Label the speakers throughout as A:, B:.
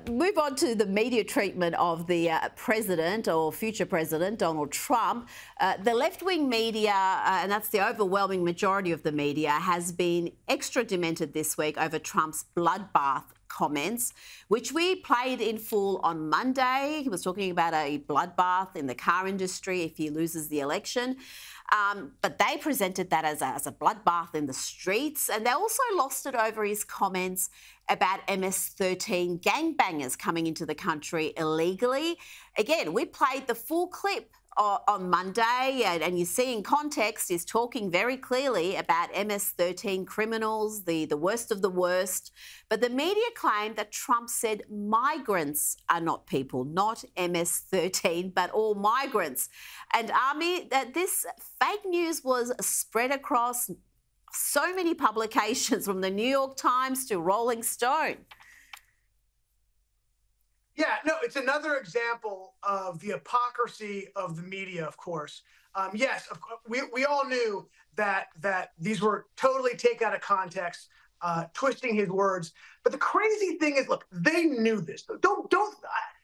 A: move on to the media treatment of the president or future president, Donald Trump. The left-wing media, and that's the overwhelming majority of the media, has been extra demented this week over Trump's bloodbath comments, which we played in full on Monday. He was talking about a bloodbath in the car industry if he loses the election. But they presented that as a bloodbath in the streets. And they also lost it over his comments about MS-13 gangbangers coming into the country illegally. Again, we played the full clip on Monday, and you see in context is talking very clearly about MS-13 criminals, the worst of the worst. But the media claimed that Trump said migrants are not people, not MS-13, but all migrants. And Ami, that this fake news was spread across so many publications, from the New York Times to Rolling Stone.
B: Yeah, no, it's another example of the hypocrisy of the media, of course. Yes, we all knew that these were totally taken out of context, twisting his words. But the crazy thing is, look, they knew this.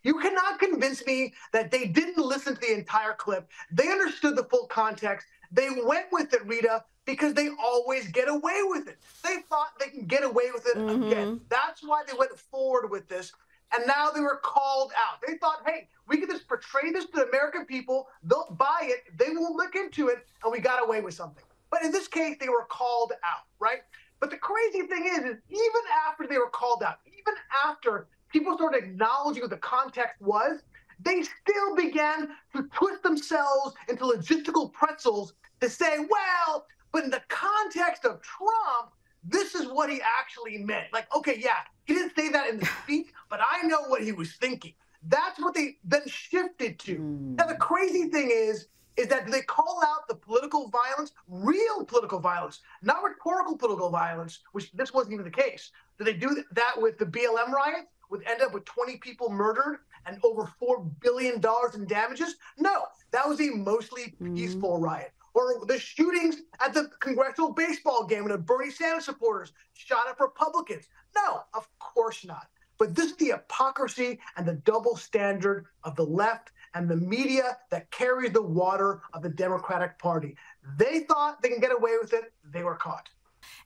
B: You cannot convince me that they didn't listen to the entire clip. They understood the full context. They went with it, Rita, because they always get away with it. They thought they can get away with it again. That's why they went forward with this. And now they were called out. They thought, hey, we can just portray this to the American people. They'll buy it. They won't look into it. And we got away with something. But in this case, they were called out, right? But the crazy thing is even after they were called out, even after people started acknowledging what the context was, they still began to twist themselves into logistical pretzels to say, well, but in the context of Trump, this is what he actually meant. Like, okay, yeah, he didn't say that in the speech, but I know what he was thinking. That's what they then shifted to. Now, the crazy thing is that they call out the political violence, real political violence, not rhetorical political violence, which this wasn't even the case. Did they do that with the BLM riots, would end up with 20 people murdered and over $4 billion in damages? No, that was a mostly peaceful riot. Or the shootings at the congressional baseball game when the Bernie Sanders supporters shot up Republicans. No, of course not. But this is the hypocrisy and the double standard of the left and the media that carries the water of the Democratic Party. They thought they can get away with it. They were caught.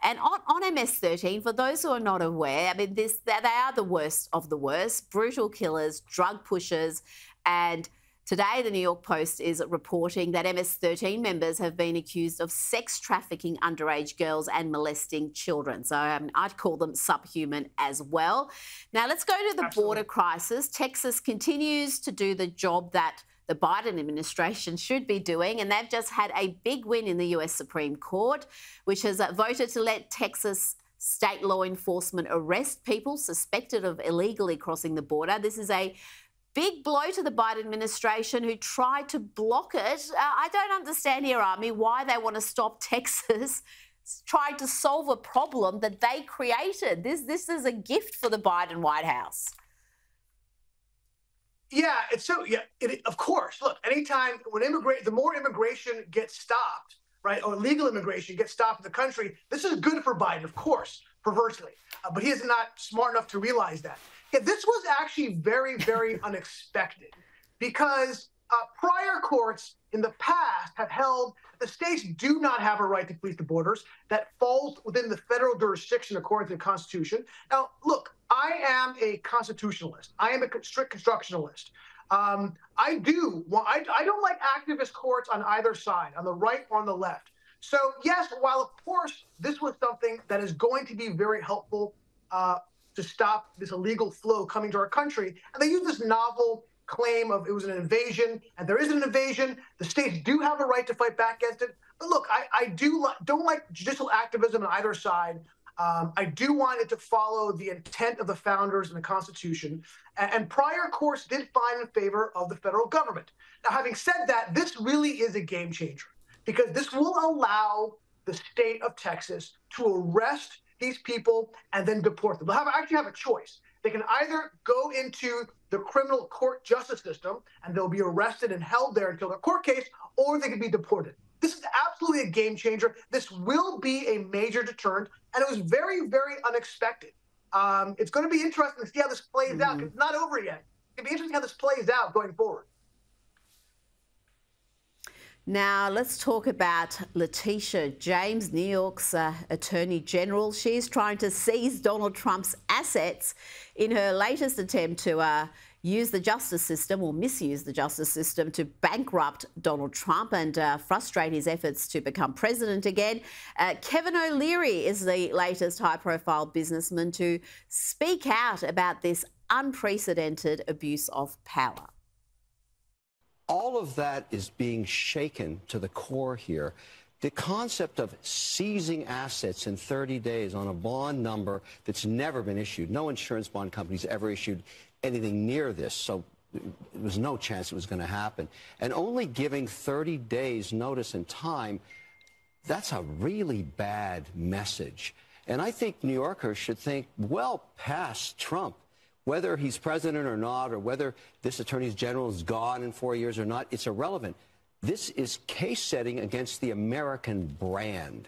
A: And on MS-13, for those who are not aware, I mean, they are the worst of the worst, brutal killers, drug pushers, and today, the New York Post is reporting that MS-13 members have been accused of sex trafficking underage girls and molesting children. So I'd call them subhuman as well. Now, let's go to the border crisis. Texas continues to do the job that the Biden administration should be doing, and they've just had a big win in the US Supreme Court, which has voted to let Texas state law enforcement arrest people suspected of illegally crossing the border. This is a big blow to the Biden administration, who tried to block it. I don't understand here, Ami, why they want to stop Texas trying to solve a problem that they created. This is a gift for the Biden White House.
B: Yeah, of course. Look, anytime when the more immigration gets stopped, right, or illegal immigration gets stopped in the country, this is good for Biden, of course, perversely. But he is not smart enough to realize that. Yeah, this was actually very, very unexpected, because prior courts in the past have held the states do not have a right to police the borders. That falls within the federal jurisdiction according to the Constitution. Now, look, I am a constitutionalist. I am a strict constructionalist. I don't like activist courts on either side, on the right or on the left. So, yes, while, of course, this was something that is going to be very helpful to stop this illegal flow coming to our country, and they use this novel claim of it was an invasion, and there is an invasion. The states do have a right to fight back against it. But look, I don't like judicial activism on either side. I do want it to follow the intent of the founders and the Constitution. And prior courts did find in favor of the federal government. Now, having said that, this really is a game changer, because this will allow the state of Texas to arrest these people and then deport them. They'll actually have a choice. They can either go into the criminal court justice system and they'll be arrested and held there until their court case, or they can be deported. This is absolutely a game changer. This will be a major deterrent, and it was very, very unexpected. It's going to be interesting to see how this plays out, because it's not over yet. It'll be interesting how this plays out going forward.
A: Now, let's talk about Letitia James, New York's Attorney General. She's trying to seize Donald Trump's assets in her latest attempt to use the justice system, or misuse the justice system, to bankrupt Donald Trump and frustrate his efforts to become president again. Kevin O'Leary is the latest high-profile businessman to speak out about this unprecedented abuse of power.
C: All of that is being shaken to the core here. The concept of seizing assets in 30 days on a bond number that's never been issued. No insurance bond company's ever issued anything near this, so there was no chance it was going to happen. And only giving 30 days notice and time, that's a really bad message. And I think New Yorkers should think well past Trump. Whether he's president or not, or whether this attorney general is gone in 4 years or not, it's irrelevant. This is case setting against the American brand.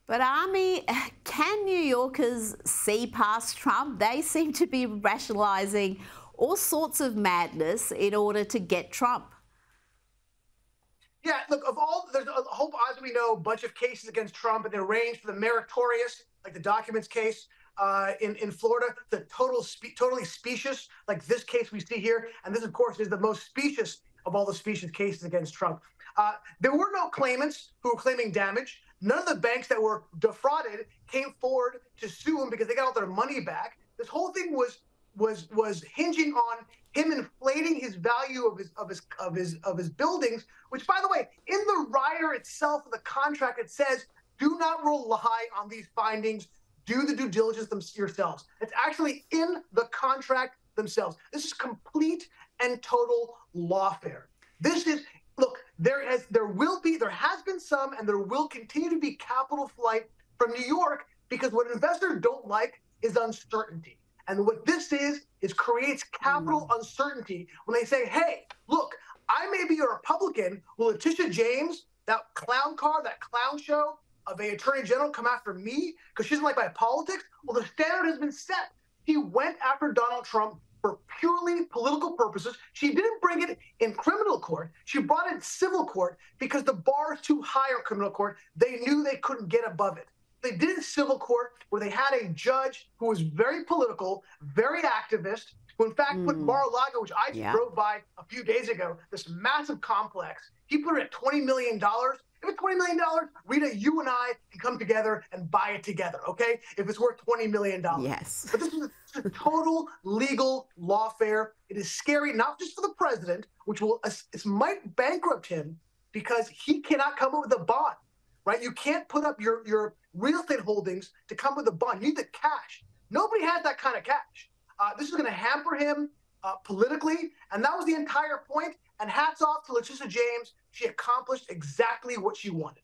A: But Ami, can New Yorkers see past Trump? They seem to be rationalising all sorts of madness in order to get Trump.
B: Yeah, look, there's a whole, as we know, bunch of cases against Trump, and they're ranged from the meritorious, like the documents case, in Florida, the totally specious, like this case we see here. And this, of course, is the most specious of all the specious cases against Trump. There were no claimants who were claiming damage. None of the banks that were defrauded came forward to sue him because they got all their money back. This whole thing was hinging on him inflating his value of his buildings, which, by the way, in the rider itself of the contract, it says, do not rely on these findings. Do the due diligence yourselves. It's actually in the contract themselves. This is complete and total lawfare. This is, look, there has been some, and there will continue to be capital flight from New York, because what investors don't like is uncertainty. And what this is creates capital uncertainty when they say, hey, look, I may be a Republican. Will Letitia James, that clown car, that clown show of an attorney general, come after me because she doesn't like my politics? Well, the standard has been set. He went after Donald Trump for purely political purposes. She didn't bring it in criminal court. She brought it in civil court because the bar is too high in criminal court. They knew they couldn't get above it. They did it in civil court, where they had a judge who was very political, very activist, who in fact put Mar-a-Lago, which I just drove by a few days ago, this massive complex, he put it at $20 million. If it's $20 million, Rita, you and I can come together and buy it together, okay? If it's worth $20 million.
A: Yes.
B: But this is a total legal lawfare. It is scary, not just for the president, which it might bankrupt him because he cannot come up with a bond, right? You can't put up your real estate holdings to come with a bond. You need the cash. Nobody has that kind of cash. This is going to hamper him politically, and that was the entire point. And hats off to Letitia James. She accomplished exactly what she wanted.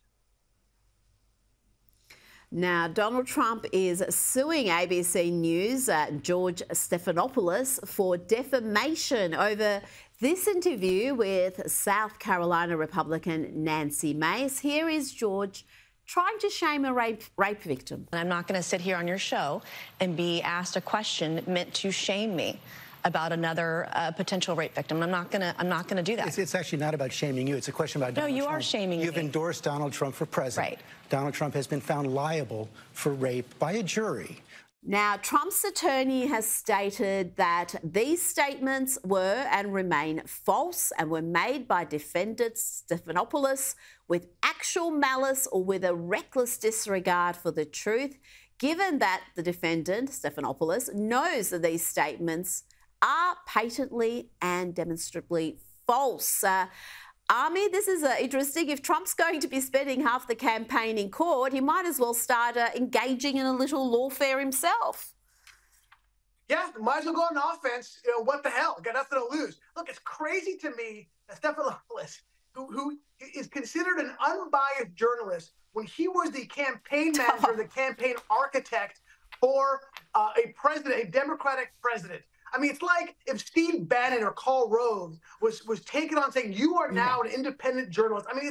A: Now, Donald Trump is suing ABC News' George Stephanopoulos for defamation over this interview with South Carolina Republican Nancy Mace. Here is George trying to shame a rape victim.
D: I'm not going to sit here on your show and be asked a question meant to shame me about another potential rape victim. I'm not gonna do that.
E: It's actually not about shaming you. It's a question about Donald Trump.
D: No, you are shaming me.
E: You've endorsed Donald Trump for president.
D: Right.
E: Donald Trump has been found liable for rape by a jury.
A: Now, Trump's attorney has stated that these statements were and remain false and were made by defendant Stephanopoulos with actual malice or with a reckless disregard for the truth, given that the defendant, Stephanopoulos, knows that these statements are patently and demonstrably false. Ami, this is interesting. If Trump's going to be spending half the campaign in court, he might as well start engaging in a little lawfare himself.
B: Yeah, might as well go on offense. You know, what the hell? Got nothing to lose. Look, it's crazy to me that Stephanopoulos, who is considered an unbiased journalist, when he was the campaign manager, the campaign architect for a Democratic president. I mean, it's like if Steve Bannon or Karl Rove was taken on saying, you are now an independent journalist. I mean,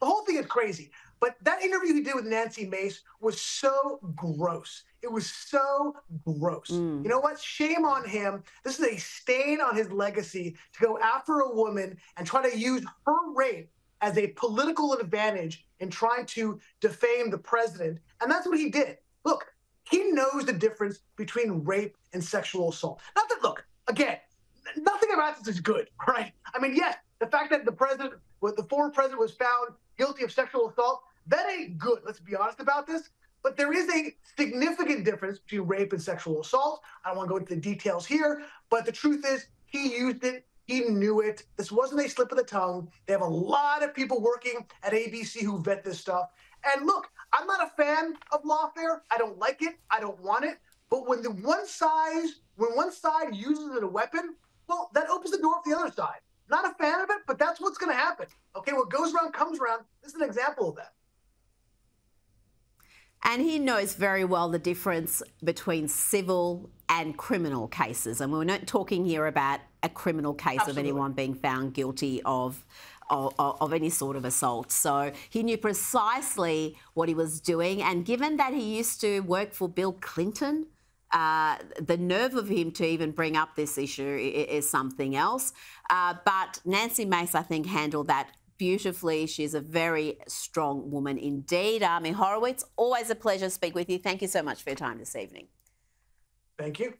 B: the whole thing is crazy. But that interview he did with Nancy Mace was so gross. It was so gross. You know what? Shame on him. This is a stain on his legacy to go after a woman and try to use her rape as a political advantage in trying to defame the president. And that's what he did. Look, he knows the difference between rape and sexual assault. Not that, look, again, nothing about this is good, right? I mean, yes, the fact that the former president was found guilty of sexual assault, that ain't good. Let's be honest about this. But there is a significant difference between rape and sexual assault. I don't want to go into the details here, but the truth is he used it. He knew it. This wasn't a slip of the tongue. They have a lot of people working at ABC who vet this stuff. And look, I'm not a fan of lawfare. I don't like it. I don't want it. But when one side uses it as a weapon, well, that opens the door for the other side. Not a fan of it, but that's what's going to happen. Okay, what goes around comes around. This is an example of that.
A: And he knows very well the difference between civil and criminal cases. And we're not talking here about a criminal case of anyone being found guilty of any sort of assault. So he knew precisely what he was doing. And given that he used to work for Bill Clinton, the nerve of him to even bring up this issue is something else. But Nancy Mace, I think, handled that beautifully. She's a very strong woman indeed. Ami Horowitz, always a pleasure to speak with you. Thank you so much for your time this evening.
B: Thank you.